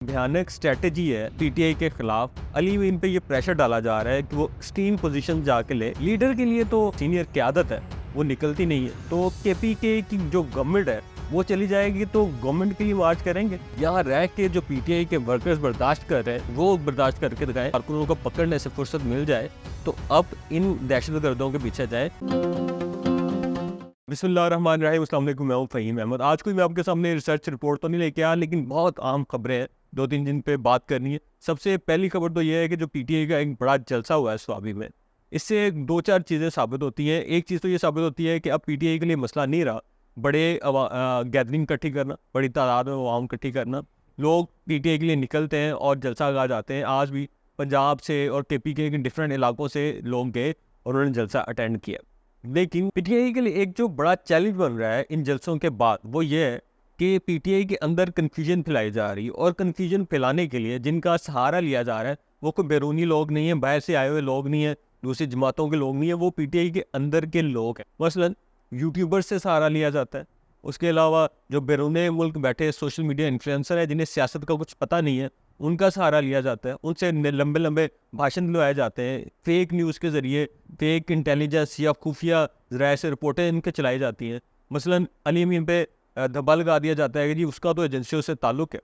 भयानक स्ट्रेटेजी है पीटीआई के खिलाफ। अली मीन पे ये प्रेशर डाला जा रहा है कि वो एक्सट्रीम पोजीशन जाके ले। लीडर के लिए तो सीनियर क़यादत है, वो निकलती नहीं है। तो केपीके की जो गवर्नमेंट है वो चली जाएगी तो गवर्नमेंट के लिए मार्च करेंगे। यहाँ रह के जो पीटीआई के वर्कर्स बर्दाश्त कर रहे हैं वो बर्दाश्त करके दिखाएं। कारकुनों को पकड़ने से फुर्सत मिल जाए तो अब इन दहशतगर्दों के पीछे जाए। बिस्मिल्लाहिर्रहमानिर्रहीम, अस्सलाम वालेकुम, मैं हूं फ़हीम अहमद। आज कोई मैं आपके सामने रिसर्च रिपोर्ट तो नहीं लेके आया, लेकिन बहुत आम खबरें हैं, दो तीन जिन पे बात करनी है। सबसे पहली खबर तो ये है कि जो पीटीआई का एक बड़ा जलसा हुआ है स्वाबी में, इससे दो चार चीज़ें साबित होती हैं। एक चीज़ तो ये साबित होती है कि अब पीटीआई के लिए मसला नहीं रहा बड़े गैदरिंग इकट्ठी करना, बड़ी तादाद में आवाम इकट्ठी करना। लोग पीटीआई के लिए निकलते हैं और जलसा गा जाते हैं। आज भी पंजाब से और केपीके के डिफरेंट इलाकों से लोग गए और उन्होंने जलसा अटेंड किया। लेकिन पीटीआई के लिए एक जो बड़ा चैलेंज बन रहा है इन जलसों के बाद, वो ये है कि पीटीआई के अंदर कन्फ्यूजन फैलाई जा रही है। और कन्फ्यूजन फैलाने के लिए जिनका सहारा लिया जा रहा है वो कोई बैरूनी लोग नहीं है, बाहर से आए हुए लोग नहीं है, दूसरी जमातों के लोग नहीं है, वो पीटीआई के अंदर के लोग हैं। मसलन यूट्यूबर से सहारा लिया जाता है। उसके अलावा जो बैरूनी मुल्क बैठे सोशल मीडिया इन्फ्लुएंसर है जिन्हें सियासत का कुछ पता नहीं है, उनका सहारा लिया जाता है। उनसे लंबे लंबे भाषण दिलवाए जाते हैं। फेक न्यूज़ के ज़रिए, फेक इंटेलिजेंस या खुफिया ज़राए से रिपोर्टें इनके चलाई जाती हैं। मसलन अली अमीन पे धब्बा लगा दिया जाता है कि जी उसका तो एजेंसियों से ताल्लुक़ है,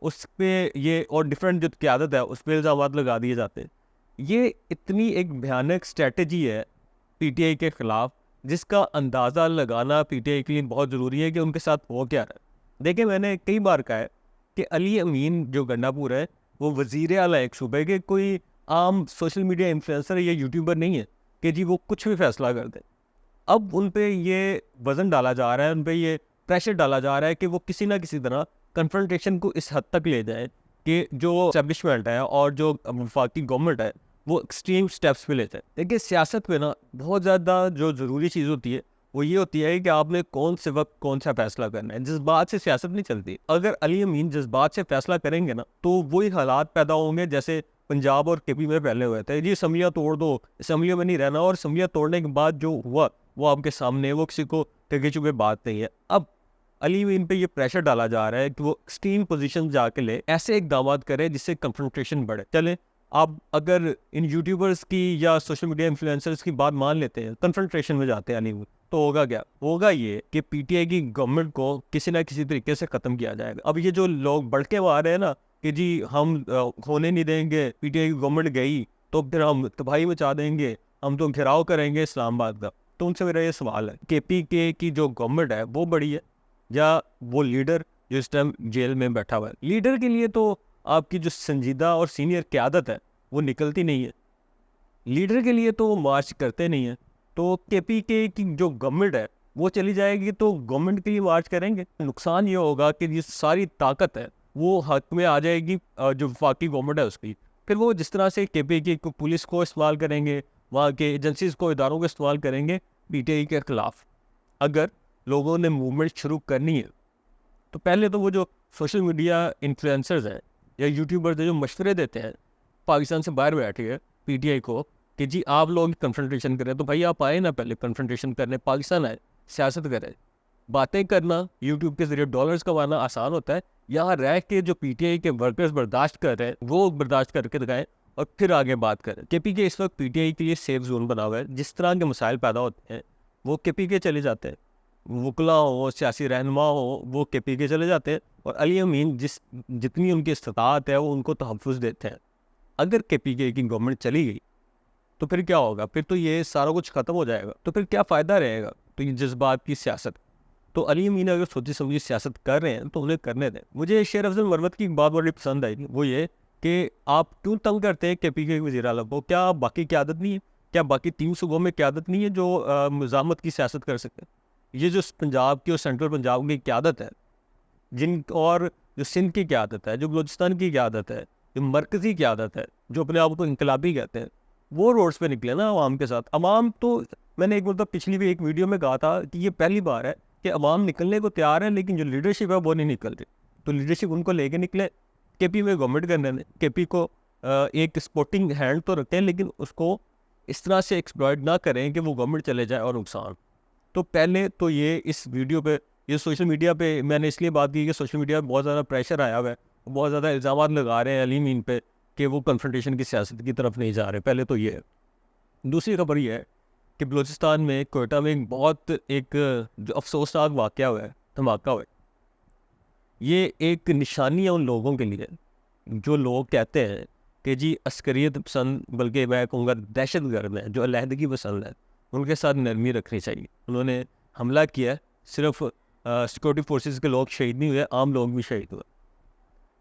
उस पर ये और डिफरेंट जो क़यादत है उस पर इल्ज़ाम लगा दिए जाते हैं। ये इतनी एक भयानक स्ट्रेटजी है पीटीआई के ख़िलाफ़, जिसका अंदाज़ा लगाना पीटीआई के लिए बहुत ज़रूरी है कि उनके साथ हो क्या रहा है। देखिए, मैंने कई बार कहा है कि अली अमीन जो गंडापुर है वो वज़ीर आला एक सूबे के, कोई आम सोशल मीडिया इन्फ्लुएंसर या यूट्यूबर नहीं है कि जी वो कुछ भी फैसला कर दे। अब उन पे ये वज़न डाला जा रहा है, उन पे ये प्रेशर डाला जा रहा है कि वो किसी ना किसी तरह कन्फ्रंटेशन को इस हद तक ले जाए कि जो एस्टेब्लिशमेंट है और जो वफाकी गवर्नमेंट है वो एक्सट्रीम स्टेप्स पे लेते हैं। देखिए, सियासत में ना बहुत ज़्यादा जो ज़रूरी चीज़ होती है वो ये होती है कि आपने कौन से वक्त कौन सा फैसला करना है। जज्बात से सियासत नहीं चलती। अगर अली अमीन जज्बात से फैसला करेंगे ना तो वही हालात पैदा होंगे जैसे पंजाब और केपी में पहले हुए थे। जी असम्बलियाँ तोड़ दो, असम्बलियों में नहीं रहना, और असम्बलियाँ तोड़ने के बाद जो हुआ वो आपके सामने, वो किसी को ठगे चुके बात नहीं है। अब अली अमीन पे ये प्रेशर डाला जा रहा है कि वो एक्सट्रीम पोजीशन जाके ले, ऐसे इकदाम करे जिससे कन्फ्रंटेशन बढ़े। चले, आप अगर इन यूट्यूबर्स की या सोशल मीडिया इन्फ्लुएंसर्स की बात मान लेते हैं, कन्फ्रंटेशन में जाते हैं अली अमीन, तो होगा क्या? होगा ये कि पीटीआई की गवर्नमेंट को किसी ना किसी तरीके से ख़त्म किया जाएगा। अब ये जो लोग बढ़ के आ रहे हैं ना कि जी हम होने नहीं देंगे, पीटीआई की गवर्नमेंट गई तो फिर हम तबाही मचा देंगे, हम तो घेराव करेंगे इस्लामाबाद का। तो उनसे मेरा ये सवाल है, केपीके की जो गवर्नमेंट है वो बड़ी है या वो लीडर जो इस टाइम जेल में बैठा हुआ है? लीडर के लिए तो आपकी जो संजीदा और सीनियर क़यादत है वो निकलती नहीं है। लीडर के लिए तो वो मार्च करते नहीं है। तो केपीके की जो गवर्नमेंट है वो चली जाएगी तो गवर्नमेंट के लिए मार्च करेंगे। नुकसान ये होगा कि ये सारी ताकत है वो हक में आ जाएगी जो वफाकी गवर्नमेंट है उसकी। फिर वो जिस तरह से केपीके को पुलिस को इस्तेमाल करेंगे, वहाँ के एजेंसीज को, इदारों को इस्तेमाल करेंगे पीटीआई के ख़िलाफ़। अगर लोगों ने मूवमेंट शुरू करनी है तो पहले तो वो जो सोशल मीडिया इन्फ्लुएंसर्स हैं या यूट्यूबर्स जो मशवरे देते हैं पाकिस्तान से बाहर बैठे हैं पीटीआई को कि जी आप लोग कन्फ्रंटेशन करें, तो भाई आप आए ना पहले कन्फ्रंटेशन करने, पाकिस्तान आए, सियासत करें। बातें करना, यूट्यूब के ज़रिए डॉलर्स कमाना आसान होता है। यहाँ रह के जो पीटीआई के वर्कर्स बर्दाश्त कर रहे हैं वो बर्दाश्त करके दिखाएं और फिर आगे बात करें। केपीके इस वक्त पीटीआई के लिए सेफ जोन बना हुआ है। जिस तरह के मसाइल पैदा होते हैं वो केपीके चले जाते हैं, वकला हो, सियासी रहनुमा हो, वो केपीके चले जाते हैं और अली अमीन जितनी उनकी इस्तात है वो उनको तहफ़्फ़ुज़ देते हैं। अगर केपीके की गवर्नमेंट चली गई तो फिर क्या होगा? फिर तो ये सारा कुछ ख़त्म हो जाएगा। तो फिर क्या फ़ायदा रहेगा? तो ये जज्बात की सियासत। तो अली अमीन अगर सोची समझी सियासत कर रहे हैं तो उन्हें करने दें। मुझे शेर अफजल मरवत की एक बात बड़ी पसंद आई थी, वो ये कि आप क्यों तंग करते हैं केपीके के वज़ीर आला को? क्या बाकी क़यादत नहीं है? क्या बाकी 3 सूबों में क़यादत नहीं है जो निज़ामत की सियासत कर सकते हैं? ये जो पंजाब की और सेंट्रल पंजाब की क़यादत है, और जो सिंध की क़यादत है, जो बलूचिस्तान की क़यादत है, जो मरकज़ी क़यादत है, जो अपने आप को इनकलाबी कहते हैं, वो रोड्स पे निकले ना अवाम के साथ। अवाम तो, मैंने एक मतलब पिछली भी एक वीडियो में कहा था कि ये पहली बार है कि अवाम निकलने को तैयार है, लेकिन जो लीडरशिप है वो नहीं निकल रही। तो लीडरशिप उनको लेके निकले, केपी में गवर्नमेंट करने दें। केपी को एक सपोर्टिंग हैंड तो रखें, लेकिन उसको इस तरह से एक्सप्लॉइट ना करें कि वो गवर्नमेंट चले जाए और नुकसान। तो पहले तो ये इस वीडियो पे, ये सोशल मीडिया पे मैंने इसलिए बात की कि सोशल मीडिया पे बहुत ज़्यादा प्रेशर आया हुआ है बहुत ज़्यादा इल्ज़ामात लगा रहे हैं अली मीन पे कि वो कन्फ्रंटेशन की सियासत की तरफ नहीं जा रहे। पहले तो ये है। दूसरी खबर ये है कि बलूचिस्तान में कोयटा में एक जो अफसोसनाक वाक़या हुआ है, धमाका हुआ है। ये एक निशानी है उन लोगों के लिए जो लोग कहते हैं कि जी अस्करियत पसंद, बल्कि मैं कहूँगा दहशत गर्द हैं, जो अलहदगी पसंद है, उनके साथ नरमी रखनी चाहिए। उन्होंने हमला किया है, सिर्फ सिक्योरिटी फोर्सेस के लोग शहीद नहीं हुए, आम लोग भी शहीद हुए।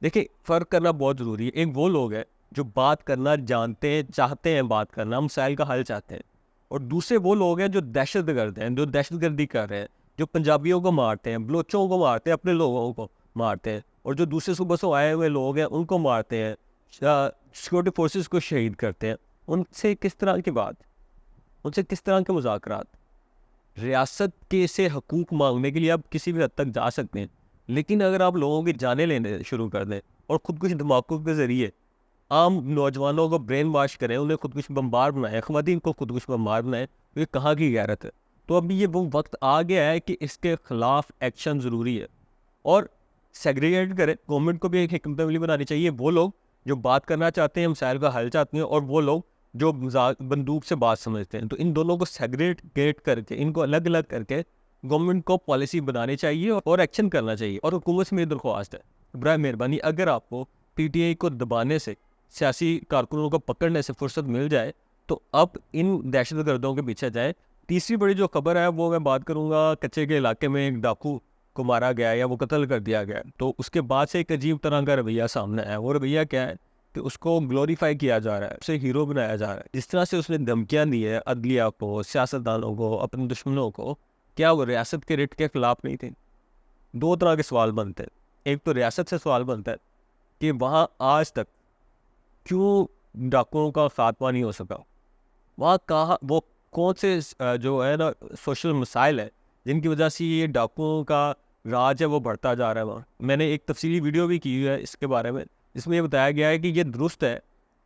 देखिए, फ़र्क करना बहुत ज़रूरी है। एक वो लोग हैं जो बात करना जानते हैं, चाहते हैं बात करना, मसाइल का हल चाहते हैं, और दूसरे वो लोग हैं जो दहशत गर्द हैं, जो दहशतगर्दी कर रहे हैं, जो पंजाबियों को मारते हैं, बलोचों को मारते हैं, अपने लोगों को मारते हैं, और जो दूसरे सूबों से आए हुए लोग हैं उनको मारते हैं, सिक्योरिटी फोर्सेस को शहीद करते हैं। उनसे किस तरह की बात, उनसे किस तरह के मुज़ाकरात? रियासत के से हकूक़ मांगने के लिए आप किसी भी हद तक जा सकते हैं, लेकिन अगर आप लोगों की जानें लेने शुरू कर दें और खुदकुश धमाकों के ज़रिए आम नौजवानों को ब्रेन वॉश करें, उन्हें खुदकुश बम्बार बनाएं, ख़वातीन को खुदकुश बम्बार बनाएं, तो ये कहाँ की गैरत है? तो अभी ये वो वक्त आ गया है कि इसके ख़िलाफ़ एक्शन ज़रूरी है, और सेग्रीगेट करें। गवर्नमेंट को भी एक हिकमत अमली बनानी चाहिए। वो लोग जो बात करना चाहते हैं, मसाइल का हल चाहते हैं, और वो लोग जो बंदूक से बात समझते हैं, तो इन दोनों को सेग्रीगेट करके, इनको अलग अलग करके गवर्नमेंट को पॉलिसी बनानी चाहिए और एक्शन करना चाहिए। और हुकूमत से मेरी दरख्वास्त है, बराए मेहरबानी, अगर आपको पीटीआई को दबाने से, सियासी कारकुनों को पकड़ने से फुर्सत मिल जाए, तो अब इन दहशत गर्दों के पीछे जाए। तीसरी बड़ी जो खबर है वो मैं बात करूँगा, कच्चे के इलाके में एक डाकू को मारा गया या वो कत्ल कर दिया गया। तो उसके बाद से एक अजीब तरह का रवैया सामने आया। वो रवैया क्या है कि उसको ग्लोरीफाई किया जा रहा है, उसे हीरो बनाया जा रहा है। जिस तरह से उसने धमकियाँ दी है अदलिया को, सियासतदानों को, अपने दुश्मनों को, क्या वो रियासत के रिट के खिलाफ नहीं थे? दो तरह के सवाल बनते हैं। एक तो रियासत से सवाल बनता है कि वहाँ आज तक क्यों डाकुओं का खात्मा नहीं हो सका? वहाँ कहाँ वो कौन से जो है ना सोशल मसाइल है जिनकी वजह से ये डाकुओं का राज है वो बढ़ता जा रहा है वहाँ। मैंने एक तफसीली वीडियो भी की है इसके बारे में, इसमें ये बताया गया है कि ये दुरुस्त है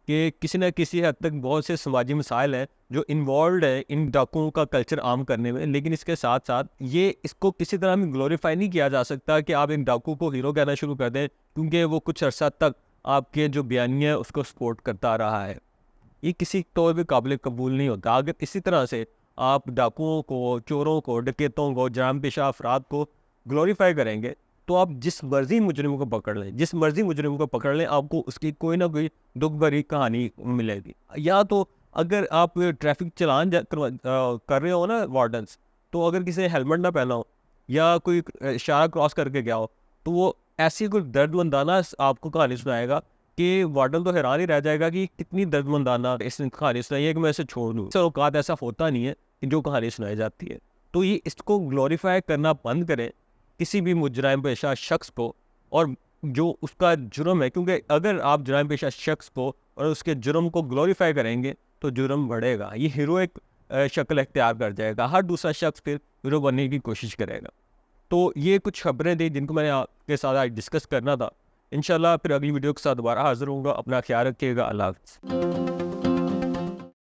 कि किसी न किसी हद तक बहुत से समाजी मसाइल हैं जो इन्वॉल्व है इन डाकुओं का कल्चर आम करने में, लेकिन इसके साथ साथ ये इसको किसी तरह भी ग्लोरीफाई नहीं किया जा सकता कि आप एक डाकू को हीरो कहना शुरू कर दें, क्योंकि वो कुछ अर्सा तक आपके जो बयानिया है उसको सपोर्ट करता रहा है। ये किसी तौर पे काबिल कबूल नहीं होता। अगर इसी तरह से आप डाकुओं को, चोरों को, डकैतों को, जराम पेशा अफराद को ग्लोरीफाई करेंगे, तो आप जिस मर्जी मुजरिम को पकड़ लें, जिस मर्जी मुजरिम को पकड़ लें, आपको उसकी कोई ना कोई दुख भरी कहानी मिलेगी। या तो अगर आप ट्रैफिक चलान कर रहे हो ना वार्डन्स, तो अगर किसी ने हेलमेट ना पहना हो या कोई इशारा क्रॉस करके गया हो, तो वो ऐसी कोई दर्दमंदाना आपको कहानी सुनाएगा कि वार्डन तो हैरान ही रह जाएगा कि कितनी दर्दमंदाना इसने कहानी सुनाई है कि मैं इसे छोड़ दूँ। सर औकात ऐसा होता नहीं है कि जो कहानी सुनाई जाती है। तो ये इसको ग्लोरीफाई करना बंद करें किसी भी मुजरिम पेशा शख्स को, और जो उसका जुर्म है, क्योंकि अगर आप जुर्म पेशा शख्स को और उसके जुर्म को ग्लोरीफाई करेंगे तो जुर्म बढ़ेगा। ये हीरोइक शक्ल इख्तियार कर जाएगा, हर दूसरा शख्स फिर हीरो बनने की कोशिश करेगा। तो ये कुछ खबरें थी जिनको मैंने आपके साथ आज डिस्कस करना था। इंशाल्लाह फिर अगली वीडियो के साथ दोबारा हाज़िर होऊंगा। अपना ख्याल रखिएगा। अल्लाह हाफ़िज़।